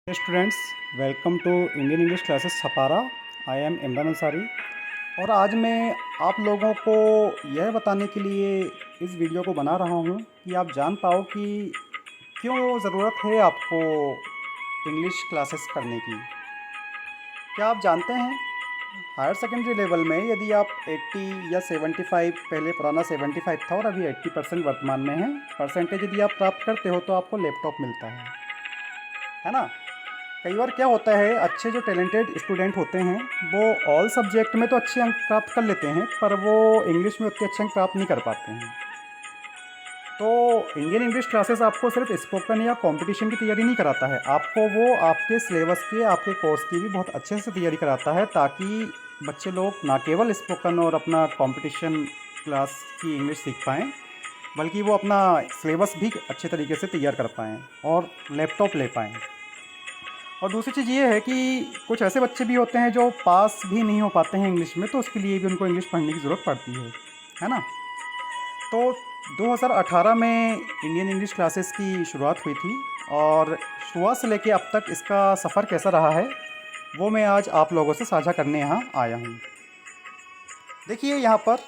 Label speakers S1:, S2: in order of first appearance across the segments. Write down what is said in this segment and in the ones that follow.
S1: Students, welcome to Indian English classes Chhapra. I am Imran Ansari और आज मैं आप लोगों को यह बताने के लिए इस वीडियो को बना रहा हूँ कि आप जान पाओ कि क्यों ज़रूरत है आपको इंग्लिश क्लासेस करने की। क्या आप जानते हैं हायर सेकेंडरी लेवल में यदि आप 80 या 75, पहले पुराना 75 था और अभी 80% वर्तमान में है, परसेंटेज यदि आप प्राप्त करते हो तो आपको लैपटॉप मिलता है ना। कई बार क्या होता है, अच्छे जो टैलेंटेड स्टूडेंट होते हैं वो ऑल सब्जेक्ट में तो अच्छे अंक प्राप्त कर लेते हैं पर वो इंग्लिश में उतने अच्छे अंक प्राप्त नहीं कर पाते हैं। तो इंडियन इंग्लिश क्लासेस आपको सिर्फ स्पोकन या कंपटीशन की तैयारी नहीं कराता है, आपको वो आपके सिलेबस के, आपके कोर्स की भी बहुत अच्छे से तैयारी कराता है ताकि बच्चे लोग ना केवल स्पोकन और अपना कंपटीशन क्लास की इंग्लिश सीख पाएँ, बल्कि वो अपना सिलेबस भी अच्छे तरीके से तैयार कर पाएँ और लैपटॉप ले पाएँ। और दूसरी चीज़ ये है कि कुछ ऐसे बच्चे भी होते हैं जो पास भी नहीं हो पाते हैं इंग्लिश में, तो उसके लिए भी उनको इंग्लिश पढ़ने की ज़रूरत पड़ती है ना। तो 2018 में इंडियन इंग्लिश क्लासेस की शुरुआत हुई थी और शुरुआत से लेके अब तक इसका सफ़र कैसा रहा है वो मैं आज आप लोगों से साझा करने यहाँ आया हूँ। देखिए यहाँ पर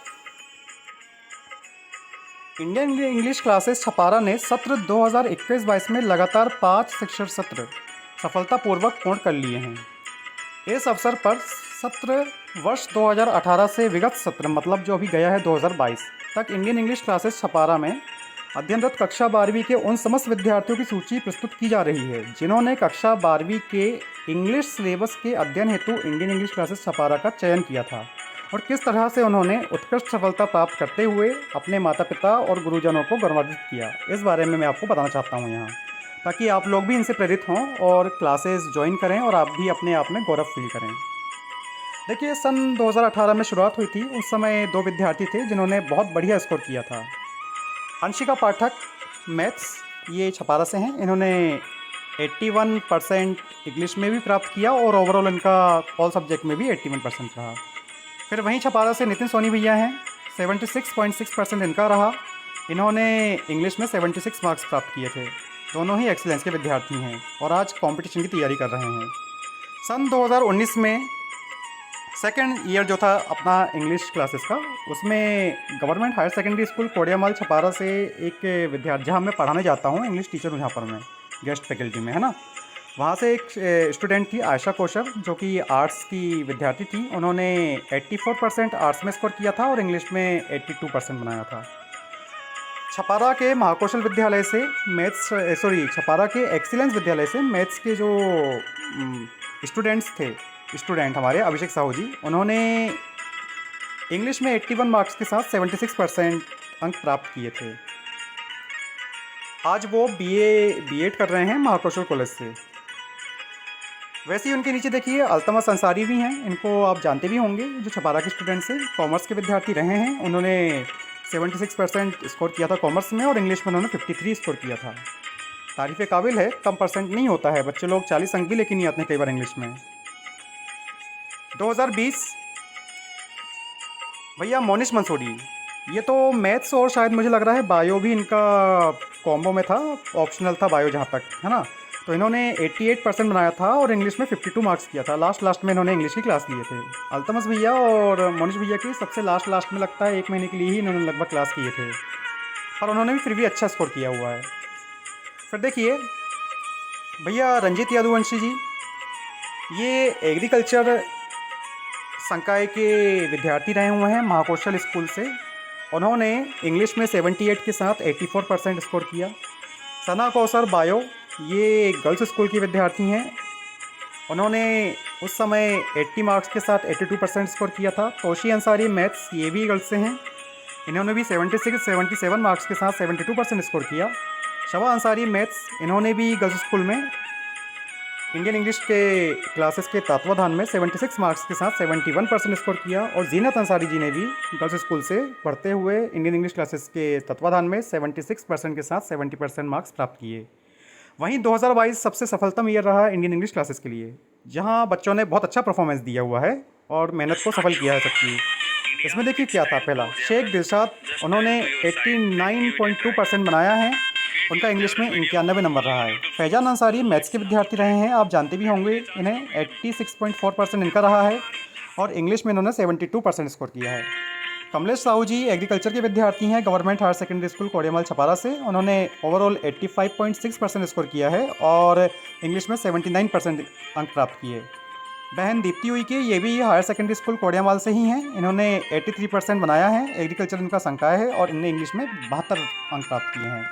S1: इंडियन इंग्लिश क्लासेस छपारा ने सत्र 2021-22 में लगातार 5 शिक्षण सत्र सफलतापूर्वक पूर्ण कर लिए हैं। इस अवसर पर सत्र वर्ष 2018 से विगत सत्र मतलब जो अभी गया है 2022 तक इंडियन इंग्लिश क्लासेस छपारा में अध्ययनरत कक्षा 12वीं के उन समस्त विद्यार्थियों की सूची प्रस्तुत की जा रही है जिन्होंने कक्षा 12वीं के इंग्लिश सिलेबस के अध्ययन हेतु इंडियन इंग्लिश क्लासेस छपारा का चयन किया था और किस तरह से उन्होंने उत्कृष्ट सफलता प्राप्त करते हुए अपने माता पिता और गुरुजनों को गौरवान्वित किया। इस बारे में मैं आपको बताना चाहता हूँ यहाँ, ताकि आप लोग भी इनसे प्रेरित हों और क्लासेस ज्वाइन करें और आप भी अपने आप में गौरव फील करें। देखिए, सन 2018 में शुरुआत हुई थी। उस समय 2 विद्यार्थी थे जिन्होंने बहुत बढ़िया स्कोर किया था। अंशिका पाठक मैथ्स, ये छपारा से हैं, इन्होंने 81% इंग्लिश में भी प्राप्त किया और ओवरऑल इनका ऑल सब्जेक्ट में भी 81% रहा। फिर वहीं छपारा से नितिन सोनी भैया हैं, 76.6% इनका रहा। इन्होंने इंग्लिश में 76 मार्क्स प्राप्त किए थे। दोनों ही एक्सीलेंस के विद्यार्थी हैं और आज कंपटीशन की तैयारी कर रहे हैं। सन 2019 में सेकेंड ईयर जो था अपना इंग्लिश क्लासेस का, उसमें government higher secondary school Kodiamal Chhapara से एक विद्यार्थी, जहाँ मैं पढ़ाने जाता हूँ, इंग्लिश टीचर हूँ जहाँ पर मैं गेस्ट फैकल्टी में, है ना, वहाँ से एक स्टूडेंट थी आयशा कौशल जो कि आर्ट्स की विद्यार्थी थी। उन्होंने 84% आर्ट्स में स्कोर किया था और इंग्लिश में 82% बनाया था। छपारा के महाकौशल विद्यालय से छपारा के एक्सीलेंस विद्यालय से मैथ्स के जो स्टूडेंट हमारे अभिषेक साहू जी, उन्होंने इंग्लिश में 81 मार्क्स के साथ 76% अंक प्राप्त किए थे। आज वो बीएड कर रहे हैं महाकौशल कॉलेज से। वैसे ही उनके नीचे देखिए अल्तमस अंसारी भी हैं, इनको आप जानते भी होंगे, जो छपारा के स्टूडेंट से कॉमर्स के विद्यार्थी रहे हैं। उन्होंने 76% स्कोर किया था कॉमर्स में और इंग्लिश में उन्होंने 53 स्कोर किया था। तारीफ़ काबिल है, कम परसेंट नहीं होता है, बच्चे लोग 40 अंक भी लेके नहीं आते कई बार इंग्लिश में। 2020 भैया मोनिश मंसूरी, ये तो मैथ्स और शायद मुझे लग रहा है बायो भी इनका कॉम्बो में था, ऑप्शनल था बायो जहाँ तक, है ना। तो इन्होंने 88% बनाया था और इंग्लिश में 52 मार्क्स किया था। लास्ट में इन्होंने इंग्लिश की क्लास लिए थे। अल्तमस भैया और मोनिश भैया की सबसे लास्ट में लगता है 1 महीने के लिए ही इन्होंने लगभग क्लास किए थे, पर उन्होंने भी फिर भी अच्छा स्कोर किया हुआ है। फिर देखिए भैया रंजीत यादववंशी जी, ये एग्रीकल्चर संकाय के विद्यार्थी रहे हुए हैं महाकौशल स्कूल से। उन्होंने इंग्लिश में 78 के साथ 84% स्कोर किया। सना कौसर बायो, ये गर्ल्स स्कूल की विद्यार्थी हैं। उन्होंने उस समय 80 मार्क्स के साथ 82% स्कोर किया था। तोशी अंसारी मैथ्स, ये भी गर्ल्स से हैं, इन्होंने भी 77 मार्क्स के साथ 72% स्कोर किया। शवा अंसारी मैथ्स, इन्होंने भी गर्ल्स स्कूल में इंडियन इंग्लिश के क्लासेस के तत्वाधान में 76 मार्क्स के साथ 71% स्कोर किया। और जीनत अंसारी जी ने भी गर्ल्स स्कूल से पढ़ते हुए इंडियन इंग्लिश क्लासेस के तत्वाधान में 76% के साथ 70% मार्क्स प्राप्त किए। वहीं 2022 सबसे सफलतम ईयर रहा इंडियन इंग्लिश क्लासेस के लिए, जहां बच्चों ने बहुत अच्छा परफॉर्मेंस दिया हुआ है और मेहनत को सफल किया है सबकी। इसमें देखिए क्या था, पहला शेख दिलशाद, उन्होंने 89.2% बनाया है उनका इंग्लिश में 91 नंबर रहा है। फैजान अंसारी मैथ्स के विद्यार्थी रहे हैं, आप जानते भी होंगे इन्हें। 86.4% इनका रहा है और इंग्लिश में इन्होंने 72% स्कोर किया है। कमलेश साहू जी एग्रीकल्चर के विद्यार्थी हैं, government higher secondary school Kodiamal Chhapara से। उन्होंने ओवरऑल 85.6% स्कोर किया है और इंग्लिश में 79% अंक प्राप्त किए। बहन दीप्ति उइके ये भी हायर सेकेंडरी स्कूल कोडियामाल से ही हैं। इन्होंने 83% बनाया है, एग्रीकल्चर इनका संकाय है और इनने इंग्लिश में 72 अंक प्राप्त किए हैं।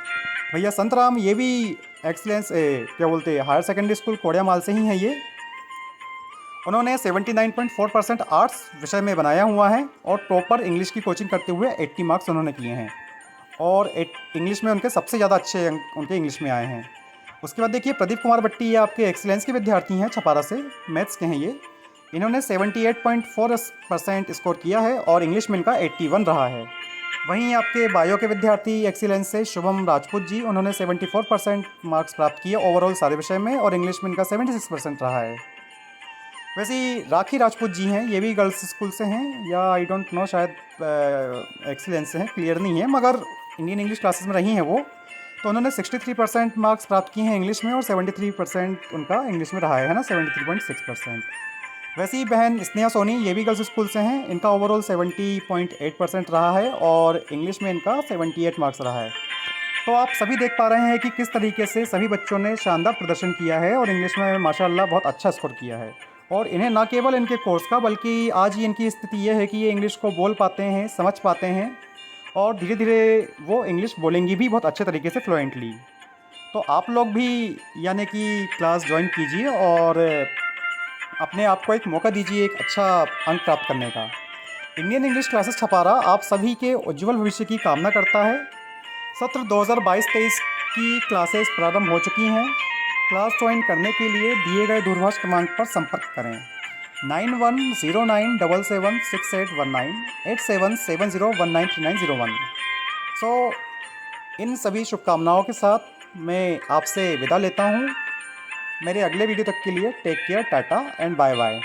S1: भैया संतराम ये भी एक्सीलेंस क्या बोलते हैं हायर सेकेंडरी स्कूल कोडियामाल से ही हैं ये। उन्होंने 79.4% आर्ट्स विषय में बनाया हुआ है और प्रॉपर इंग्लिश की कोचिंग करते हुए 80 मार्क्स उन्होंने किए हैं और इंग्लिश में उनके सबसे ज़्यादा अच्छे अंक उनके इंग्लिश में आए हैं। उसके बाद देखिए प्रदीप कुमार भट्टी, ये आपके एक्सीलेंस के विद्यार्थी हैं, छपारा से मैथ्स के हैं ये। इन्होंने 78.4% स्कोर किया है और इंग्लिश में इनका 81 रहा है। वहीं आपके बायो के विद्यार्थी एक्सीलेंस से शुभम राजपूत जी, उन्होंने 74% मार्क्स प्राप्त किए ओवरऑल सारे विषय में और इंग्लिश में इनका 76% रहा है। वैसे ही राखी राजपूत जी हैं, ये भी गर्ल्स स्कूल से हैं या आई डोंट नो, शायद एक्सीलेंस से हैं, क्लियर नहीं है, मगर इंडियन इंग्लिश क्लासेस में रही हैं वो। तो उन्होंने 63% मार्क्स प्राप्त किए हैं इंग्लिश में और 73% उनका इंग्लिश में रहा है ना, 73.6%। वैसे ही बहन स्नेहा सोनी, ये भी गर्ल्स स्कूल से हैं, इनका ओवरऑल 70.8% रहा है और इंग्लिश में इनका 78 मार्क्स रहा है। तो आप सभी देख पा रहे हैं कि किस तरीके से सभी बच्चों ने शानदार प्रदर्शन किया है और इंग्लिश में माशाल्लाह बहुत अच्छा स्कोर किया है। और इन्हें ना केवल इनके कोर्स का बल्कि आज ही इनकी स्थिति ये है कि ये इंग्लिश को बोल पाते हैं, समझ पाते हैं और धीरे धीरे वो इंग्लिश बोलेंगी भी बहुत अच्छे तरीके से फ्लुएंटली। तो आप लोग भी यानी कि क्लास ज्वाइन कीजिए और अपने आप को एक मौका दीजिए एक अच्छा अंक प्राप्त करने का। इंडियन इंग्लिश क्लासेस छपारा आप सभी के उज्ज्वल भविष्य की कामना करता है। सत्र 2022-23 की क्लासेस प्रारंभ हो चुकी हैं। क्लास ज्वाइन करने के लिए दिए गए दूरभाष क्रमांक पर संपर्क करें 9109776819 8770193901। सो इन सभी शुभकामनाओं के साथ मैं आपसे विदा लेता हूँ। मेरे अगले वीडियो तक के लिए take care, tata and bye bye.